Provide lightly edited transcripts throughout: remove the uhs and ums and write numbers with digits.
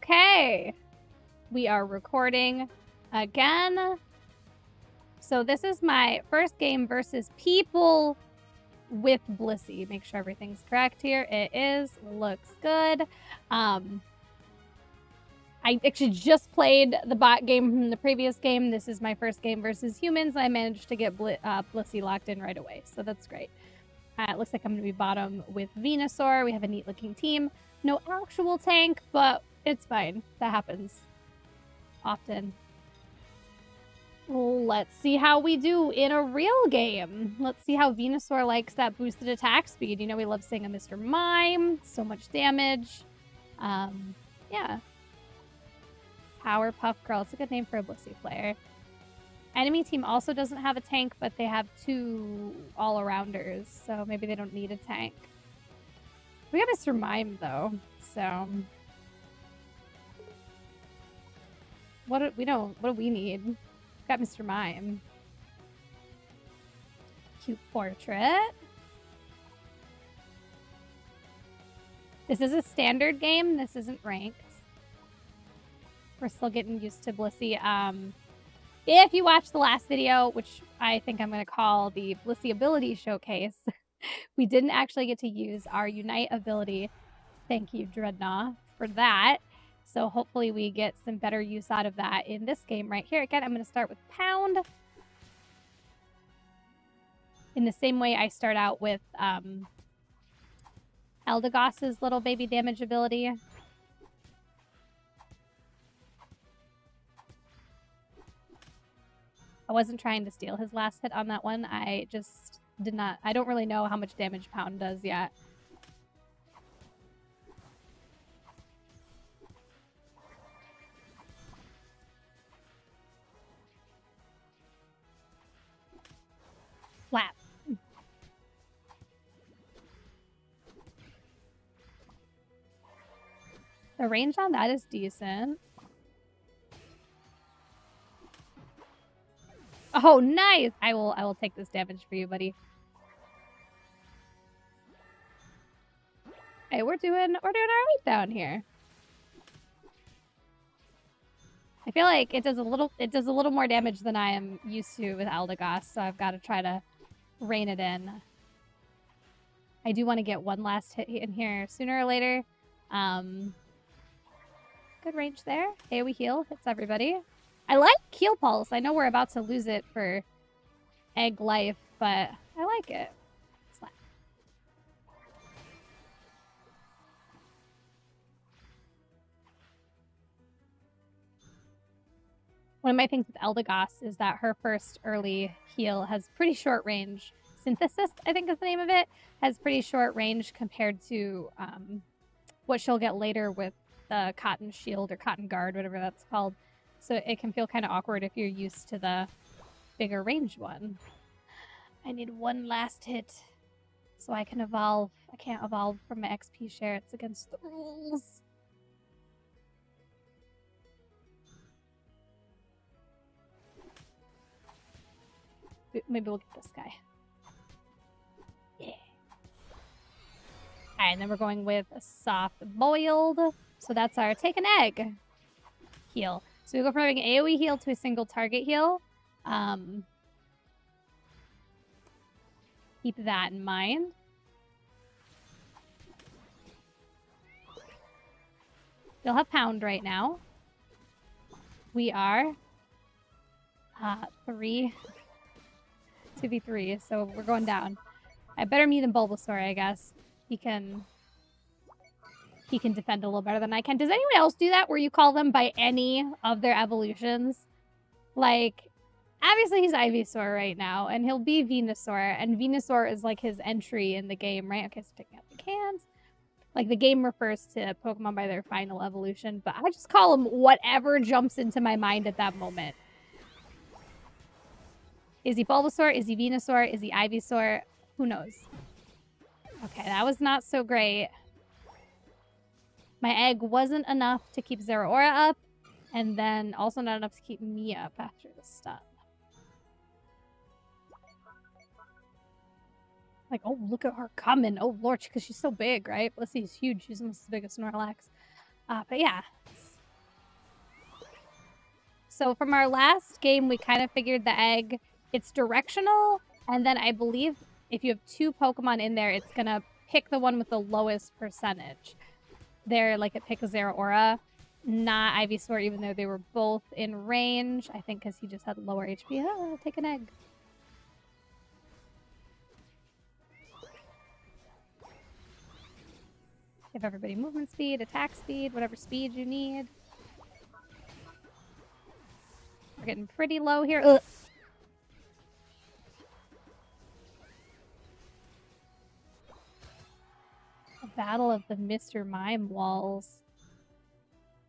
Okay. We are recording again. So this is my first game versus people with Blissey. Make sure everything's correct here. It is. Looks good. I actually just played the bot game from the previous game. This is my first game versus humans. I managed to get Blissey locked in right away, so that's great. It looks like I'm going to be bottom with Venusaur. We have a neat looking team. No actual tank, but it's fine. That happens often. Let's see how we do in a real game. Let's see how Venusaur likes that boosted attack speed. You know, we love seeing a Mr. Mime. So much damage. Yeah. Powerpuff Girl. It's a good name for a Blissey player. Enemy team also doesn't have a tank, but they have two all-arounders, so maybe they don't need a tank. We got Mr. Mime, though, so... What do we need? We've got Mr. Mime. Cute portrait. This is a standard game. This isn't ranked. We're still getting used to Blissey. If you watched the last video, which I think I'm going to call the Blissey Ability Showcase, we didn't actually get to use our Unite ability. Thank you, Dreadnought, for that. So hopefully we get some better use out of that in this game right here. Again, I'm going to start with Pound. In the same way I start out with Eldegoss's little baby damage ability. I wasn't trying to steal his last hit on that one. I just did not... I don't really know how much damage Pound does yet. Flap. The range on that is decent. Oh, nice! I will take this damage for you, buddy. Hey, we're doing all right down here. I feel like it does a little more damage than I am used to with Eldegoss, so I've got to try to rein it in. I do want to get one last hit in here sooner or later. Good range there. AoE heal hits everybody. I like Heal Pulse. I know we're about to lose it for Egg Life, but I like it. Slap. One of my things with Eldegoss is that her first early heal has pretty short range. Synthesis, I think is the name of it, has pretty short range compared to what she'll get later with the Cotton Shield or Cotton Guard, whatever that's called. So it can feel kind of awkward if you're used to the bigger range one. I need one last hit so I can evolve. I can't evolve from my XP share. It's against the rules. Maybe we'll get this guy. Yeah. Alright, and then we're going with a soft boiled. So that's our take an egg heal. So we go from having an AoE heal to a single target heal. Keep that in mind. You'll have Pound right now. We are 2v3, so we're going down. I better me than Bulbasaur, I guess. He can defend a little better than I can. Does anyone else do that where you call them by any of their evolutions? Like, obviously he's Ivysaur right now, and he'll be Venusaur, and Venusaur is like his entry in the game, right? Okay, so taking out the cans. Like, the game refers to Pokemon by their final evolution, but I just call them whatever jumps into my mind at that moment. Is he Bulbasaur? Is he Venusaur? Is he Ivysaur? Who knows? Okay, that was not so great. My egg wasn't enough to keep Zeraora up, and then also not enough to keep me up after the stun. Like, oh, look at her coming. Oh, Lord, because she's so big, right? Blissey's huge. She's almost as big as Snorlax. But yeah, So from our last game, we kind of figured the egg, it's directional, and then I believe if you have 2 Pokemon in there, it's gonna pick the one with the lowest percentage. There, like it picked Zeraora, not Ivysaur, even though they were both in range. I think because he just had lower HP. Oh, I'll take an egg. Give everybody movement speed, attack speed, whatever speed you need. We're getting pretty low here. Ugh. A battle of the Mr. Mime walls.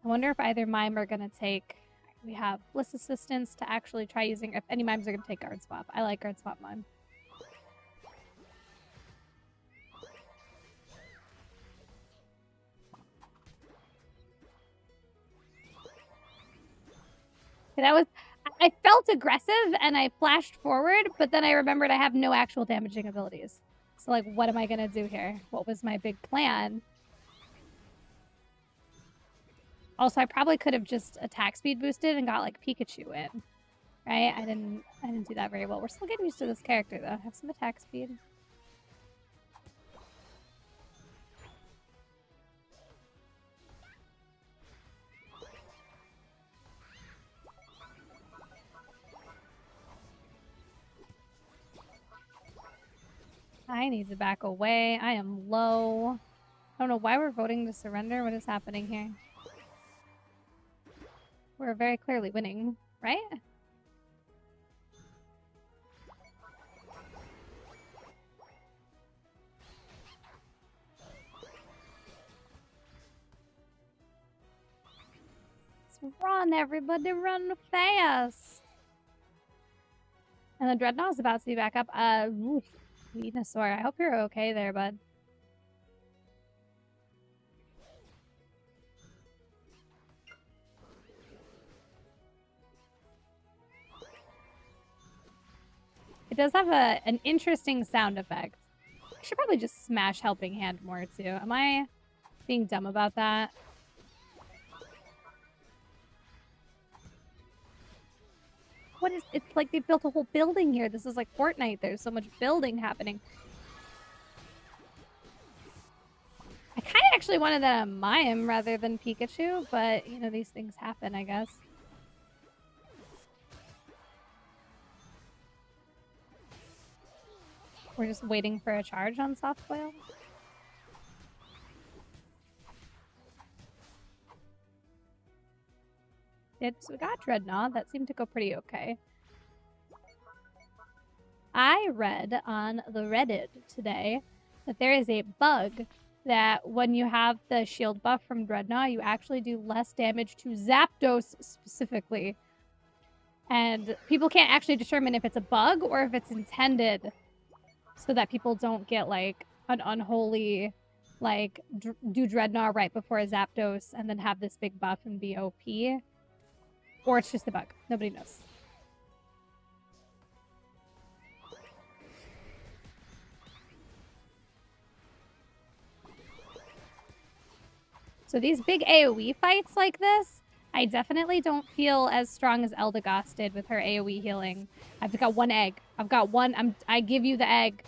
I wonder if either Mime are going to take... We have Bliss Assistance to actually try using... If any Mimes are going to take Guard Swap. I like Guard Swap Mime. That was... I felt aggressive and I flashed forward, but then I remembered I have no actual damaging abilities. So, like, what am I going to do here? What was my big plan? Also, I probably could have just attack speed boosted and got, like, Pikachu in. Right? I didn't do that very well. We're still getting used to this character, though. Have some attack speed. I need to back away. I am low. I don't know why we're voting to surrender. What is happening here? We're very clearly winning, right? Let's run, everybody, run fast. And the Dreadnought's about to be back up. Venusaur, I hope you're okay there, bud. It does have an interesting sound effect. I should probably just smash Helping Hand more, too. Am I being dumb about that? What is... It's like they built a whole building here. This is like Fortnite. There's so much building happening. I kind of actually wanted that on Mime rather than Pikachu, but, you know, these things happen, I guess. We're just waiting for a charge on Soft Boil. We got Dreadnought. That seemed to go pretty okay. I read on the Reddit today that there is a bug that when you have the shield buff from Dreadnought, you actually do less damage to Zapdos specifically. And people can't actually determine if it's a bug or if it's intended so that people don't get, like, an unholy, like, do Dreadnought right before a Zapdos and then have this big buff and be OP. Or it's just a bug. Nobody knows. So these big AoE fights like this, I definitely don't feel as strong as Eldegoss did with her AoE healing. I've got 1 egg. I've got 1. I give you the egg.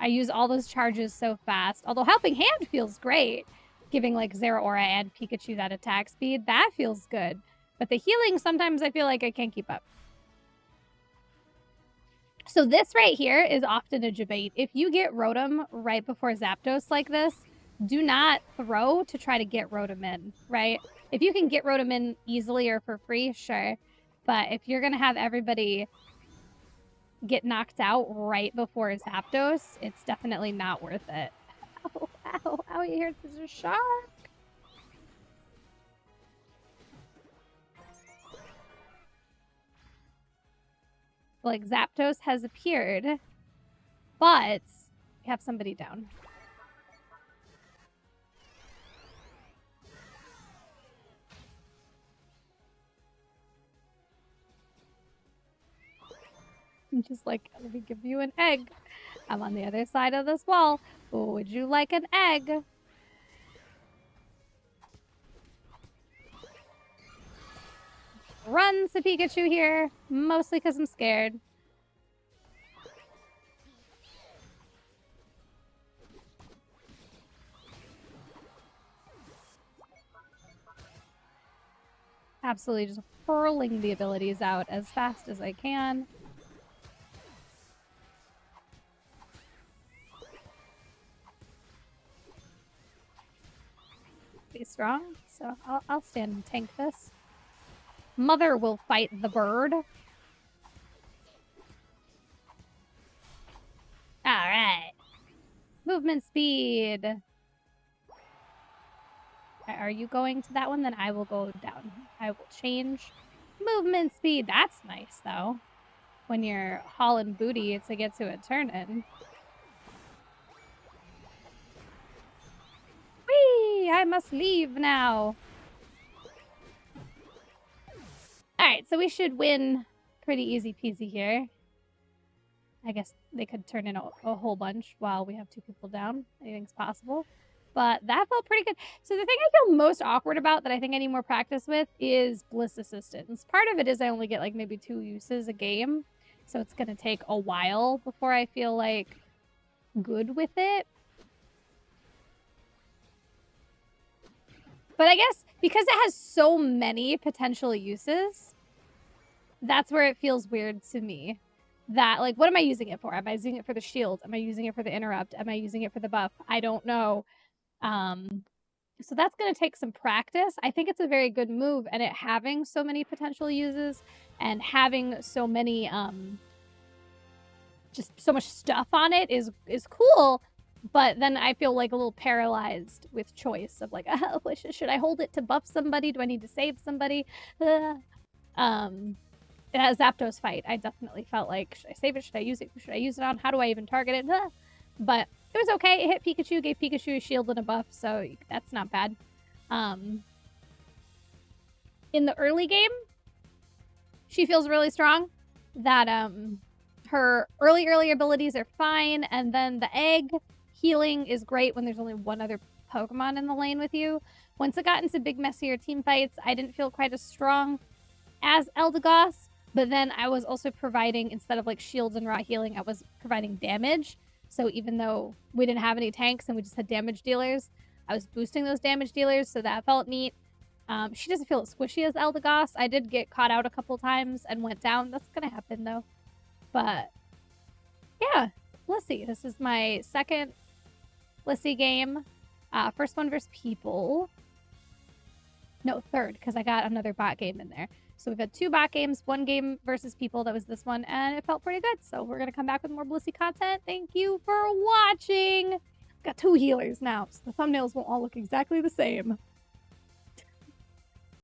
I use all those charges so fast. Although Helping Hand feels great. Giving, like, Zeraora and Pikachu that attack speed. That feels good. But the healing, sometimes I feel like I can't keep up. So this right here is often a debate. If you get Rotom right before Zapdos like this, do not throw to try to get Rotom in, right? If you can get Rotom in easily or for free, sure. But if you're going to have everybody get knocked out right before Zapdos, it's definitely not worth it. Ow, ow, ow, you hear there's a shark. Like, Zapdos has appeared, but we have somebody down. I'm just like, let me give you an egg. I'm on the other side of this wall. Would you like an egg? run to Pikachu here, mostly because I'm scared. Absolutely just hurling the abilities out as fast as I can. Be strong, so I'll stand and tank this. Mother will fight the bird. Alright. Movement speed. Are you going to that one? Then I will go down. I will change movement speed. That's nice, though. When you're hauling booty to get to a turn-in. Whee! I must leave now. Alright, so we should win pretty easy peasy here. I guess they could turn in a whole bunch while we have 2 people down. Anything's possible. But that felt pretty good. So the thing I feel most awkward about that I think I need more practice with is Bliss Assistance. Part of it is I only get like maybe 2 uses a game. So it's going to take a while before I feel like good with it. But I guess because it has so many potential uses, that's where it feels weird to me. That, like, what am I using it for? Am I using it for the shield? Am I using it for the interrupt? Am I using it for the buff? I don't know. So that's going to take some practice. I think it's a very good move, and it having so many potential uses and having so many, just so much stuff on it is cool. But then I feel like a little paralyzed with choice of like, should I hold it to buff somebody? Do I need to save somebody? It has Zapdos fight. I definitely felt like, should I save it? Should I use it? Who should I use it on? How do I even target it? But it was okay. It hit Pikachu, gave Pikachu a shield and a buff, so that's not bad. In the early game, she feels really strong. That her early abilities are fine, and then the egg healing is great when there's only one other Pokemon in the lane with you. Once it got into big, messier team fights, I didn't feel quite as strong as Eldegoss, but then I was also providing, instead of like shields and raw healing, I was providing damage. So even though we didn't have any tanks and we just had damage dealers, I was boosting those damage dealers, so that felt neat. She doesn't feel as squishy as Eldegoss. I did get caught out a couple times and went down. That's gonna happen though. But yeah, Blissey. This is my second Blissey game. First one versus people. No, third, because I got another bot game in there. So we've had 2 bot games, 1 game versus people. That was this one, and it felt pretty good. So we're going to come back with more Blissey content. Thank you for watching. Got 2 healers now, so the thumbnails won't all look exactly the same.